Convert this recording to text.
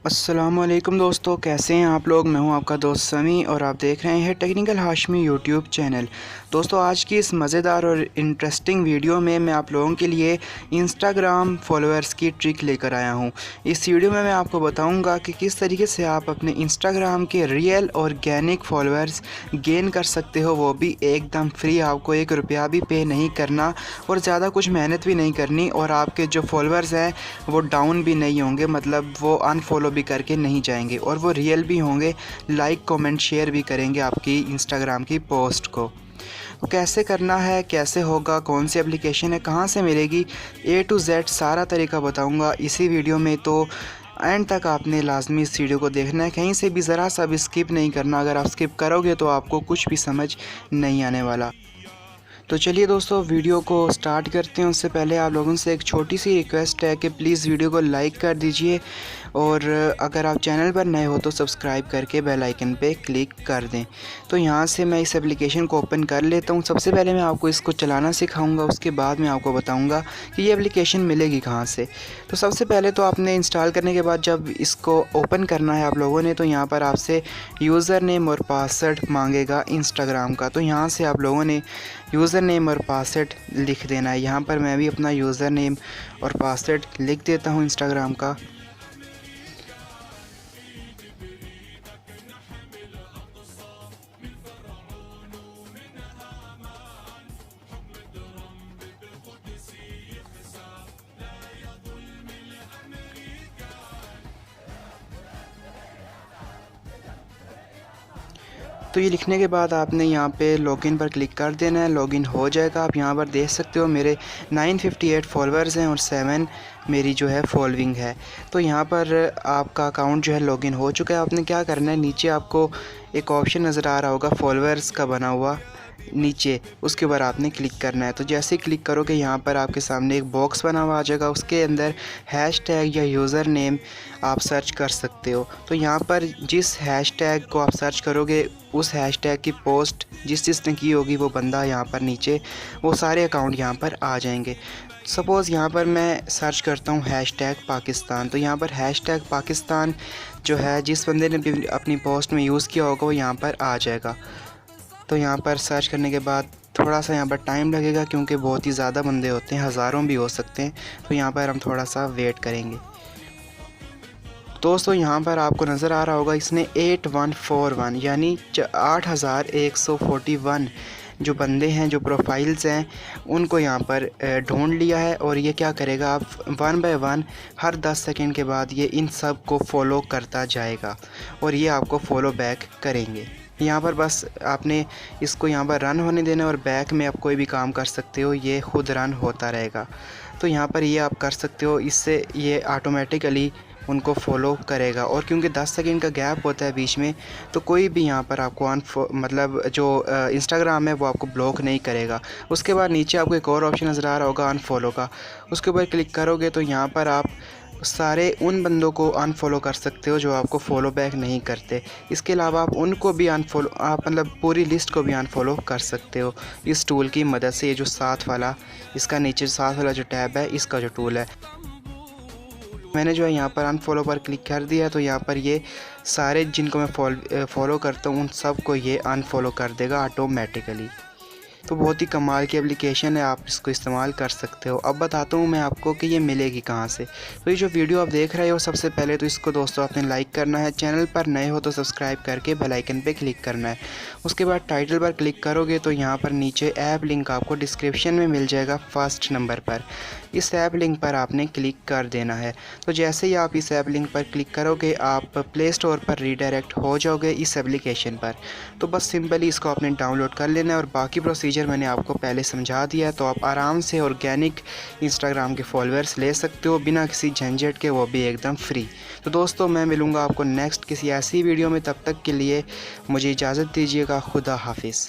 अस्सलामुअलैकुम दोस्तों, कैसे हैं आप लोग। मैं हूं आपका दोस्त समी और आप देख रहे हैं टेक्निकल हाशमी यूट्यूब चैनल। दोस्तों, आज की इस मज़ेदार और इंटरेस्टिंग वीडियो में मैं आप लोगों के लिए इंस्टाग्राम फॉलोअर्स की ट्रिक लेकर आया हूं। इस वीडियो में मैं आपको बताऊंगा कि किस तरीके से आप अपने इंस्टाग्राम के रियल ऑर्गेनिक फॉलोअर्स गेन कर सकते हो, वो भी एकदम फ्री। आपको ₹1 भी पे नहीं करना और ज़्यादा कुछ मेहनत भी नहीं करनी, और आपके जो फॉलोअर्स हैं वो डाउन भी नहीं होंगे, मतलब वो अनफॉलो भी करके नहीं जाएंगे, और वो रियल भी होंगे, लाइक कमेंट शेयर भी करेंगे आपकी इंस्टाग्राम की पोस्ट को। तो कैसे करना है, कैसे होगा, कौन सी एप्लीकेशन है, कहाँ से मिलेगी, A to Z सारा तरीका बताऊंगा इसी वीडियो में। तो एंड तक आपने लाजमी इस वीडियो को देखना है, कहीं से भी ज़रा सा भी स्किप नहीं करना। अगर आप स्किप करोगे तो आपको कुछ भी समझ नहीं आने वाला। तो चलिए दोस्तों, वीडियो को स्टार्ट करते हैं। उससे पहले आप लोगों से एक छोटी सी रिक्वेस्ट है कि प्लीज़ वीडियो को लाइक कर दीजिए, और अगर आप चैनल पर नए हो तो सब्सक्राइब करके बेल आइकन पे क्लिक कर दें। तो यहाँ से मैं इस एप्लीकेशन को ओपन कर लेता हूँ। सबसे पहले मैं आपको इसको चलाना सिखाऊंगा, उसके बाद मैं आपको बताऊंगा कि ये एप्लीकेशन मिलेगी कहाँ से। तो सबसे पहले तो आपने इंस्टॉल करने के बाद जब इसको ओपन करना है आप लोगों ने, तो यहाँ पर आपसे यूज़र नेम और पासवर्ड मांगेगा इंस्टाग्राम का। तो यहाँ से आप लोगों ने यूज़र नेम और पासवर्ड लिख देना है। यहाँ पर मैं भी अपना यूज़र नेम और पासवर्ड लिख देता हूँ इंस्टाग्राम का। तो ये लिखने के बाद आपने यहाँ पे लॉगिन पर क्लिक कर देना है। लॉगिन हो जाएगा। आप यहाँ पर देख सकते हो मेरे 958 फॉलोअर्स हैं और 7 मेरी जो है फॉलोइंग है। तो यहाँ पर आपका अकाउंट जो है लॉगिन हो चुका है। आपने क्या करना है, नीचे आपको एक ऑप्शन नज़र आ रहा होगा फॉलोअर्स का बना हुआ नीचे, उसके ऊपर आपने क्लिक करना है। तो जैसे ही क्लिक करोगे यहाँ पर आपके सामने एक बॉक्स बना हुआ आ जाएगा, उसके अंदर हैशटैग या यूज़र नेम आप सर्च कर सकते हो। तो यहाँ पर जिस हैशटैग को आप सर्च करोगे, उस हैशटैग की पोस्ट जिसने की होगी वो बंदा यहाँ पर नीचे, वो सारे अकाउंट यहाँ पर आ जाएंगे। सपोज़ यहाँ पर मैं सर्च करता हूँ हैशटैग पाकिस्तान। तो यहाँ पर हैशटैग पाकिस्तान जो है, जिस बंदे ने भी अपनी पोस्ट में यूज़ किया होगा वो यहाँ पर आ जाएगा। तो यहाँ पर सर्च करने के बाद थोड़ा सा यहाँ पर टाइम लगेगा, क्योंकि बहुत ही ज़्यादा बंदे होते हैं, हज़ारों भी हो सकते हैं। तो यहाँ पर हम थोड़ा सा वेट करेंगे। दोस्तों, यहाँ पर आपको नज़र आ रहा होगा इसने 8141 यानी 8141 जो बंदे हैं, जो प्रोफाइल्स हैं, उनको यहाँ पर ढूंढ लिया है। और ये क्या करेगा, आप 1 बाय 1 हर 10 सेकंड के बाद ये इन सब को फॉलो करता जाएगा और ये आपको फॉलो बैक करेंगे। यहाँ पर बस आपने इसको यहाँ पर रन होने देना, और बैक में आप कोई भी काम कर सकते हो, ये ख़ुद रन होता रहेगा। तो यहाँ पर ये आप कर सकते हो, इससे ये ऑटोमेटिकली उनको फॉलो करेगा। और क्योंकि 10 सेकंड का गैप होता है बीच में, तो कोई भी यहाँ पर आपको मतलब जो इंस्टाग्राम है वो आपको ब्लॉक नहीं करेगा। उसके बाद नीचे आपको एक और ऑप्शन नज़र आ रहा होगा अनफॉलो का, उसके ऊपर क्लिक करोगे तो यहाँ पर आप सारे उन बंदों को अनफॉलो कर सकते हो जो आपको फॉलो बैक नहीं करते। इसके अलावा आप उनको भी अनफॉलो, आप मतलब पूरी लिस्ट को भी अनफॉलो कर सकते हो इस टूल की मदद से। ये जो साथ वाला, इसका नीचे साथ वाला जो टैब है, इसका जो टूल है, मैंने जो है यहाँ पर अनफॉलो पर क्लिक कर दिया। तो यहाँ पर ये सारे जिनको मैं फॉलो करता हूँ उन सब को ये अनफॉलो कर देगा ऑटोमेटिकली। तो बहुत ही कमाल की एप्लीकेशन है, आप इसको इस्तेमाल कर सकते हो। अब बताता हूँ मैं आपको कि ये मिलेगी कहाँ से। तो ये जो वीडियो आप देख रहे हो, सबसे पहले तो इसको दोस्तों आपने लाइक करना है, चैनल पर नए हो तो सब्सक्राइब करके बेल आइकन पे क्लिक करना है। उसके बाद टाइटल पर क्लिक करोगे तो यहाँ पर नीचे ऐप लिंक आपको डिस्क्रिप्शन में मिल जाएगा फर्स्ट नंबर पर। इस ऐप लिंक पर आपने क्लिक कर देना है। तो जैसे ही आप इस ऐप लिंक पर क्लिक करोगे, आप प्ले स्टोर पर रीडायरेक्ट हो जाओगे इस एप्लीकेशन पर। तो बस सिंपली इसको आपने डाउनलोड कर लेना है, और बाकी प्रोसीजर मैंने आपको पहले समझा दिया है। तो आप आराम से ऑर्गेनिक इंस्टाग्राम के फॉलोअर्स ले सकते हो बिना किसी झंझट के, वो भी एकदम फ्री। तो दोस्तों, मैं मिलूँगा आपको नेक्स्ट किसी ऐसी वीडियो में। तब तक के लिए मुझे इजाज़त दीजिएगा। खुदा हाफिज़।